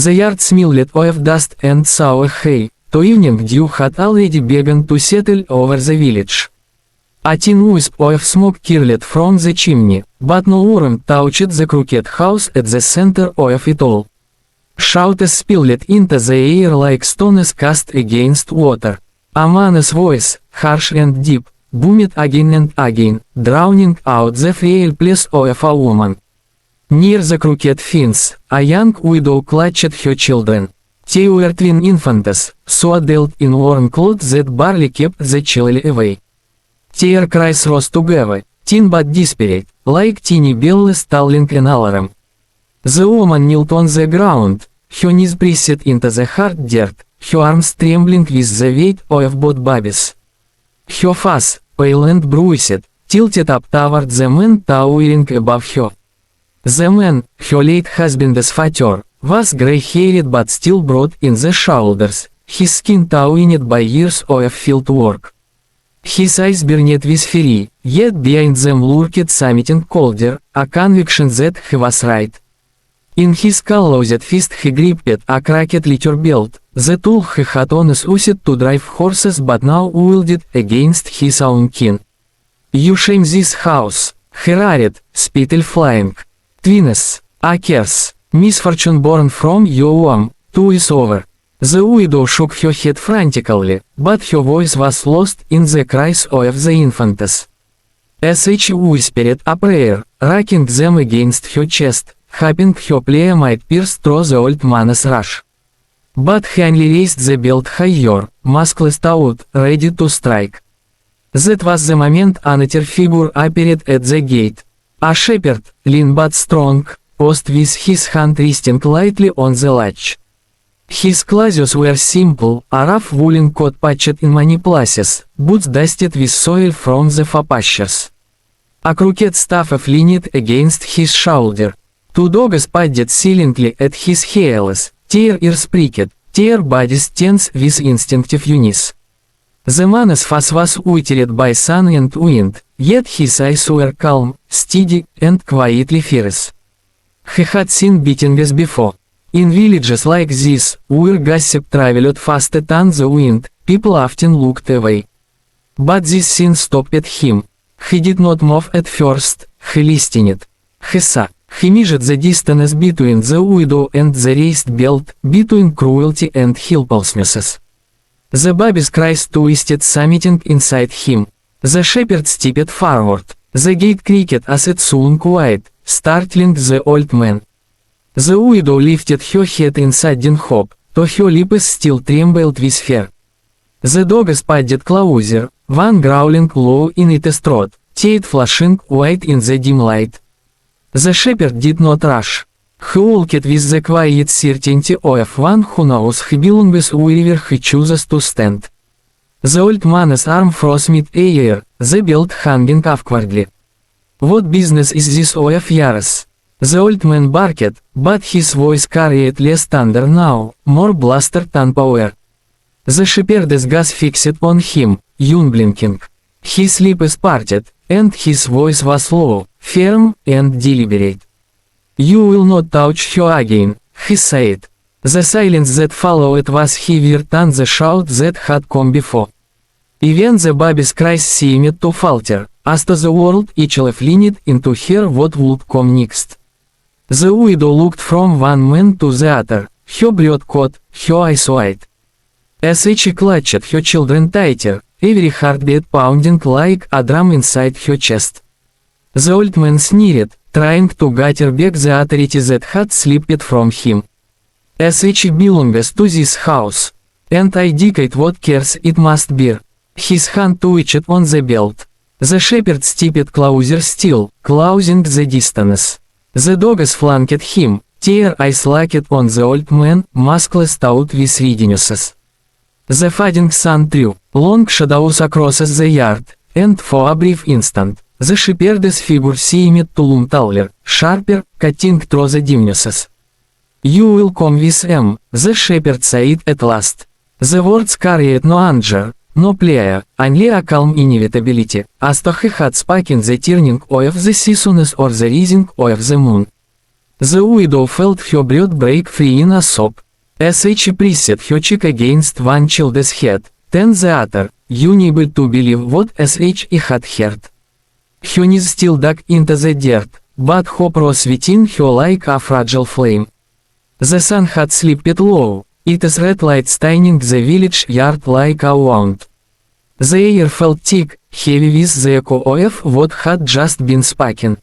The yard smelled of dust and sour hay, to evening dew had already begun to settle over the village. A thin wisp of smoke curled from the chimney, but no worm touched the crooked house at the center of it all. Shouts spilled into the air like stones cast against water. A man's voice, harsh and deep, boomed again and again, drowning out the frail place of a woman. Near the crooked fence, a young widow clutched her children. They were twin infants, so adult in warm clothes that barely kept the chill away. Their cries rose together, thin but desperate, like tiny bells tolling an alarm. The woman knelt on the ground, her knees pressed into the hard dirt, her arms trembling with the weight of both babies. Her face, pale and bruised, tilted up toward the man towering above her. The man, her late husband's father, was grey-haired but still broad in the shoulders, his skin tanned by years of field work. His eyes burned with fury, yet behind them lurked something colder, a conviction that he was right. In his closed fist he gripped a cracked leather belt, the tool he had once used to drive horses but now wielded against his own kin. "You shame this house," he roared, spittle flying. "Twins, a curse, misfortune born from your womb, too is over." The widow shook her head frantically, but her voice was lost in the cries of the infants. As she whispered a prayer, rocking them against her chest, hoping her plea might pierce through the old man's rush. But he only raised the belt higher, muscles out, ready to strike. That was the moment another figure appeared at the gate. A shepherd, lean but strong, paused with his hand resting lightly on the latch. His clothes were simple, a rough woolen coat patched in many places, boots dusted with soil from the pastures. A crooked staff leaned against his shoulder. Two dogs padded silently at his heels, their ears pricked, their bodies tense with instinctive unease. The man's face was wetted by sun and wind, yet his eyes were calm, steady, and quietly fierce. He had seen beatings before. In villages like this, where gossip traveled faster than the wind, people often looked away. But this scene stopped him. He did not move at first, he listened. He saw. He measured the distance between the widow and the raised belt, between cruelty and helplessness. The baby's cries twisted something inside him. The shepherd stepped forward. The gate creaked as it swung wide, startling the old man. The widow lifted her head in sudden hope, though her lips still trembled with fear. The dogs padded closer, one growling low in its throat, teeth flashing white in the dim light. The shepherd did not rush. He walked with the quiet certainty of one who knows he belongs wherever he chooses to stand. The old man's arm froze mid-air, the belt hanging awkwardly. "What business is this of yours?" The old man barked, but his voice carried less thunder now, more bluster than power. The shepherd's gaze fixed on him, unblinking. His lips parted, and his voice was low, firm, and deliberate. "You will not touch her again," he said. The silence that followed was heavier than the shout that had come before. Even the baby's cries seemed to falter, as to the world itself leaned in to hear what would come next. The widow looked from one man to the other, her blood caught, her eyes wide. As she clutched her children tighter, every heartbeat pounding like a drum inside her chest. The old man sneered, trying to gather back the authority that had slipped from him. "As she belongs to this house, and I dictate what curse it must bear." His hand twitched on the belt. The shepherd stepped closer still, closing the distance. The dogs flanked him, their eyes locked on the old man, muscles taut with readiness. The fading sun threw long shadows across the yard, and for a brief instant, the shepherd's figure seemed to loom taller, sharper, cutting through the dimness. "You will come with them," the shepherd said at last. The words carried no anger, no plea, only a calm inevitability, as though he had spoken the turning of the seasons or the rising of the moon. The widow felt her breath break free in a sob. She pressed her cheek against one child's head, then the other, unable to believe what she had heard. Her knees still dug into the dirt, but hope rose within her like a fragile flame. The sun had slipped low, its red light staining the village yard like a wound. The air felt thick, heavy with the echo of what had just been spoken.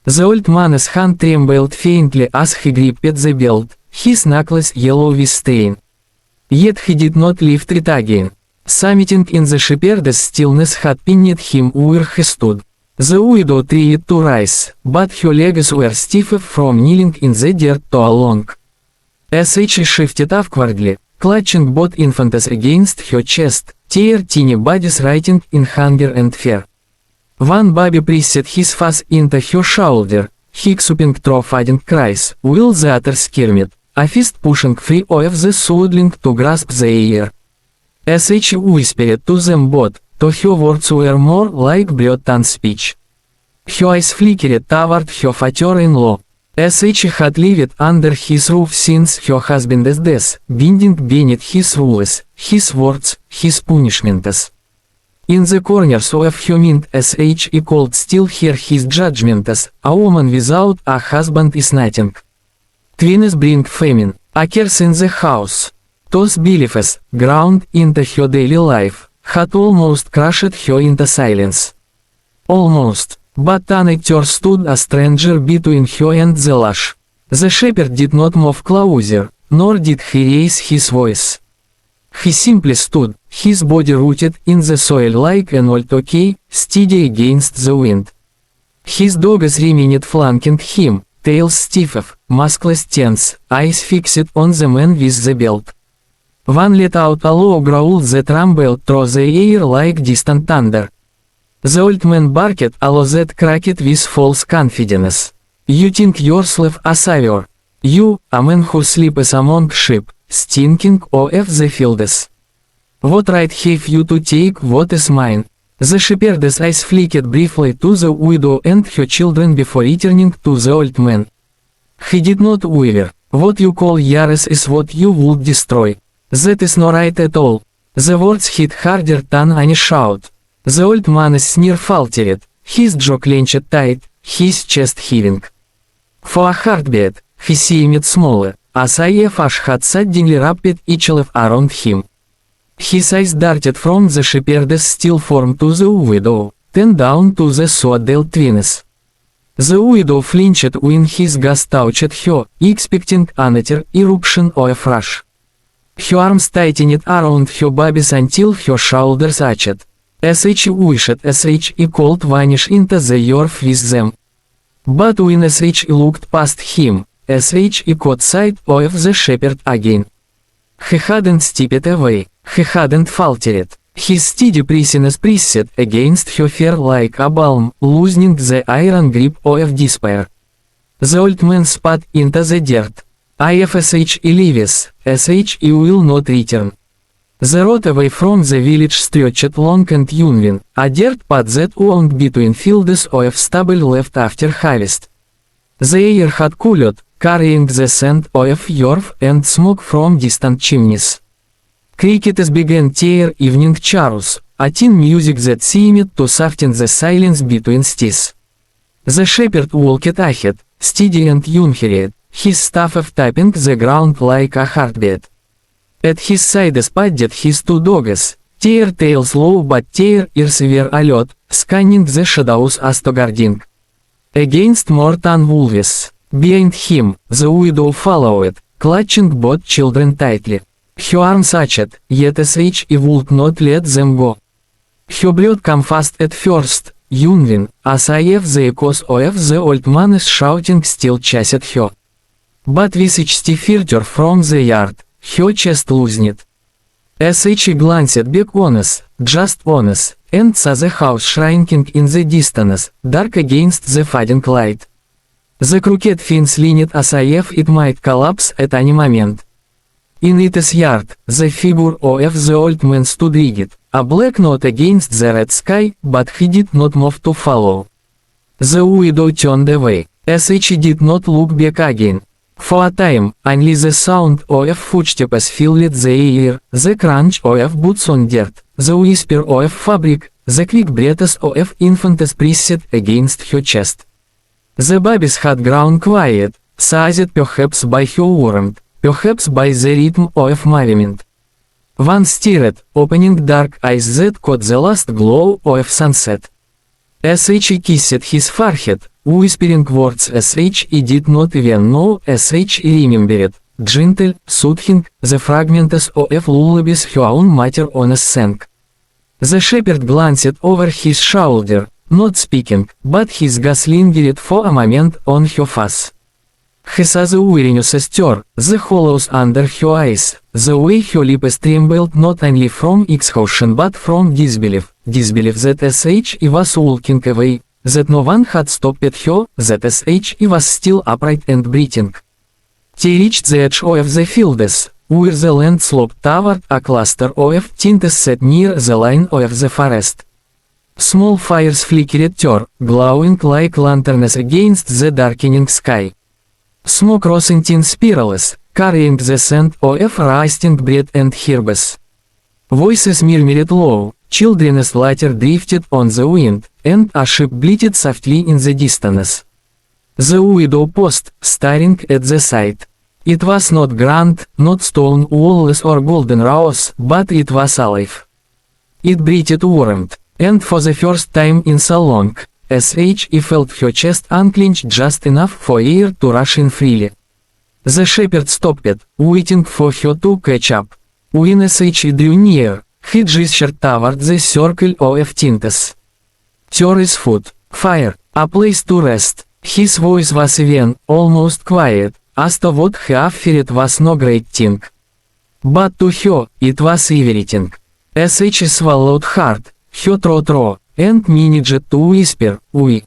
The old man's hand trembled faintly as he gripped the belt, his knuckles yellow with stain. Yet he did not lift it again. Something in the shepherd's stillness had pinned him where he stood. The widow tried to rise, but her legs were stiff from kneeling in the dirt too long. She shifted awkwardly, clutching both infants against her chest, their teeny bodies writhing in hunger and fear. One baby pressed his face into her shoulder, hiccuping through fading cries, while the other squirmed, a fist pushing free of the swaddling to grasp the air. She whispered to them both, though her words were more like breath than speech. Her eyes flickered toward her father-in-law. She had lived under his roof since her husband's death, bending beneath his rules, his words, his punishments. In the corners of her mind she could still hear his judgments, a woman without a husband is nothing. Twins bring famine, a curse in the house. Those beliefs, ground into her daily life, had almost crushed her into silence. Almost. But nature stood a stranger between her and the lash. The shepherd did not move closer, nor did he raise his voice. He simply stood, his body rooted in the soil like an old oak, steady against the wind. His dogs remained flanking him, tails stiff, muscles tense, eyes fixed on the man with the belt. One let out a low growl that rumbled through the air like distant thunder. The old man barked a law that cracked with false confidence. You think yourself a savior. You, a man who sleeps among sheep, stinking of the fields. What right have you to take what is mine? The shepherd's eyes flickered briefly to the widow and her children before returning to the old man. He did not waver. What you call yours is what you would destroy. That is not right at all. The words hit harder than any shout. The old man's sneer faltered, his jaw clenched tight, his chest heaving. For a heartbeat, he seemed smaller, as if ash had suddenly wrapped itself around him. His eyes darted from the shepherd's still form to the widow, then down to the swaddled twins. The widow flinched when his gaze touched her, expecting another eruption of rage. Her arms tightened around her babies until her shoulders ached. She wished she could vanish into the earth with them. But when she looked past him, she caught sight of the shepherd again. He hadn't stepped away, he hadn't faltered. His steady presence pressed against her fear like a balm, loosening the iron grip of despair. The old man spat into the dirt. If she leaves, she will not return. The road away from the village stretched long and uneven, a dirt path that wound between fields of stubble left after harvest. The air had cooled, carrying the scent of earth and smoke from distant chimneys. Crickets began their evening chorus, a thin music that seemed to soften the silence between steps. The shepherd walked ahead, steady and unhurried, his staff tapping the ground like a heartbeat. At his side padded his two dogs, their tails low but their ears were alert, scanning the shadows as to guarding against more than wolves. Behind him, the widow followed, clutching both children tightly. Her arms ached, yet she would not let them go. Her blood came fast at first, uneven, as if the echoes of the old man's shouting still chased her. But with each step further from the yard, her chest loosened. She glanced back on us, just on us, and saw the house shrinking in the distance, dark against the fading light. The crooked fence leaned as if it might collapse at any moment. In its yard, the figure of the old man stood rigid, a black knot against the red sky, but he did not move to follow. The widow turned away. Sh did not look back again. For a time, only the sound of footsteps filled the air, the crunch of boots on dirt, the whisper of fabric, the quick breaths of infants pressed against her chest. The babies had grown quiet, soothed perhaps by her warmth, perhaps by the rhythm of movement. One stared, opening dark eyes that caught the last glow of sunset. Sh kissed his forehead, whispering words Sh did not even know Sh remembered, gentle, soothing, the fragments of lullabies her own mother once sang. The shepherd glanced over his shoulder, not speaking, but his gaze lingered for a moment on her face. He saw the weariness stir, the hollows under her eyes, the way her lips trembled not only from exhaustion but from disbelief, disbelief that Sh was walking away, that no one had stopped her, that Sh was still upright and breathing. They reached the edge of the fields, where the land sloped toward a cluster of tents set near the line of the forest. Small fires flickered there, glowing like lanterns against the darkening sky. Smoke rose in thin spirals, carrying the scent of roasting bread and herbs. Voices murmured low, children's laughter drifted on the wind, and a sheep bleated softly in the distance. The widow paused, staring at the sight. It was not grand, not stone walls or golden rows, but it was alive. It breathed warmth, and for the first time in so long, Sh felt her chest unclench just enough for air to rush in freely. The shepherd stopped, waiting for her to catch up. When Sh drew near, he gestured toward the circle of tents. There is food, fire, a place to rest. His voice was even, almost quiet, as to what he offered was no great thing. But to her, it was everything. Sh swallowed hard, her throat raw, and managed to whisper, "We."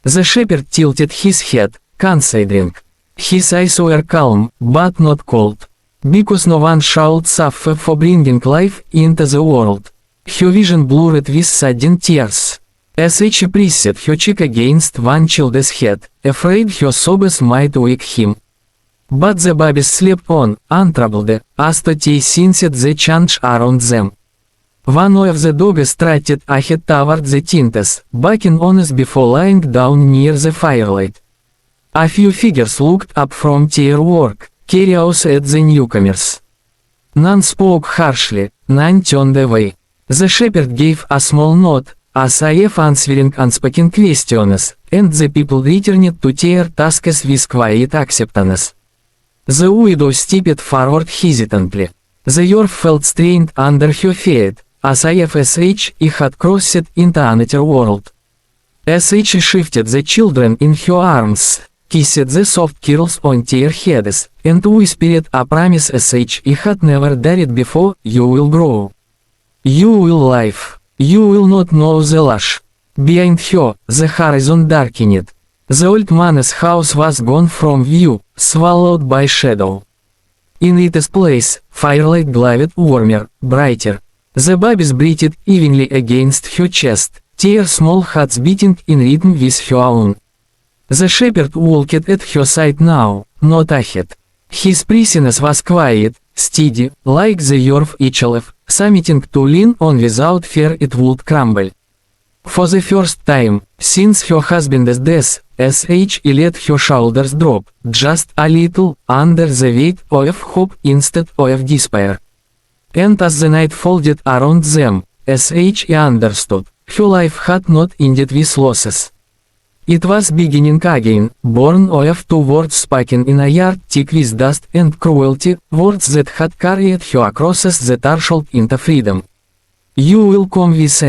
The shepherd tilted his head, considering. His eyes were calm, but not cold. Because no one should suffer for bringing life into the world. Her vision blurred with sudden tears. Sh pressed her cheek against one child's head, afraid her sobs might wake him. But the babies slept on, untroubled, as to they sensed the change around them. One of the dogs trotted ahead toward the tents, barking honest before lying down near the firelight. A few figures looked up from their work, curious at the newcomers. None spoke harshly, none turned away. The shepherd gave a small nod, as if answering unspoken questions, and the people returned to their tasks with quiet acceptance. The widow stepped forward hesitantly. The earth felt strained under her feet, as if Sh had crossed into another world. Sh shifted the children in her arms, kissed the soft curls on their heads, and whispered a promise Sh had never dared before: "You will grow. You will live. You will not know the lash." Behind her, the horizon darkened. The old man's house was gone from view, swallowed by shadow. In its place, firelight glowed warmer, brighter. The babies breathed evenly against her chest, their small hearts beating in rhythm with her own. The shepherd walked at her side now, not ahead. His presence was quiet, steady, like the earth itself, something to lean on without fear it would crumble. For the first time, since her husband's death, Sh let her shoulders drop, just a little, under the weight of hope instead of despair. And as the night folded around them, Sh understood, her life had not ended with losses. It was beginning again, born of two words spoken in a yard thick with dust and cruelty, words that had carried her across the threshold into freedom. "You will come with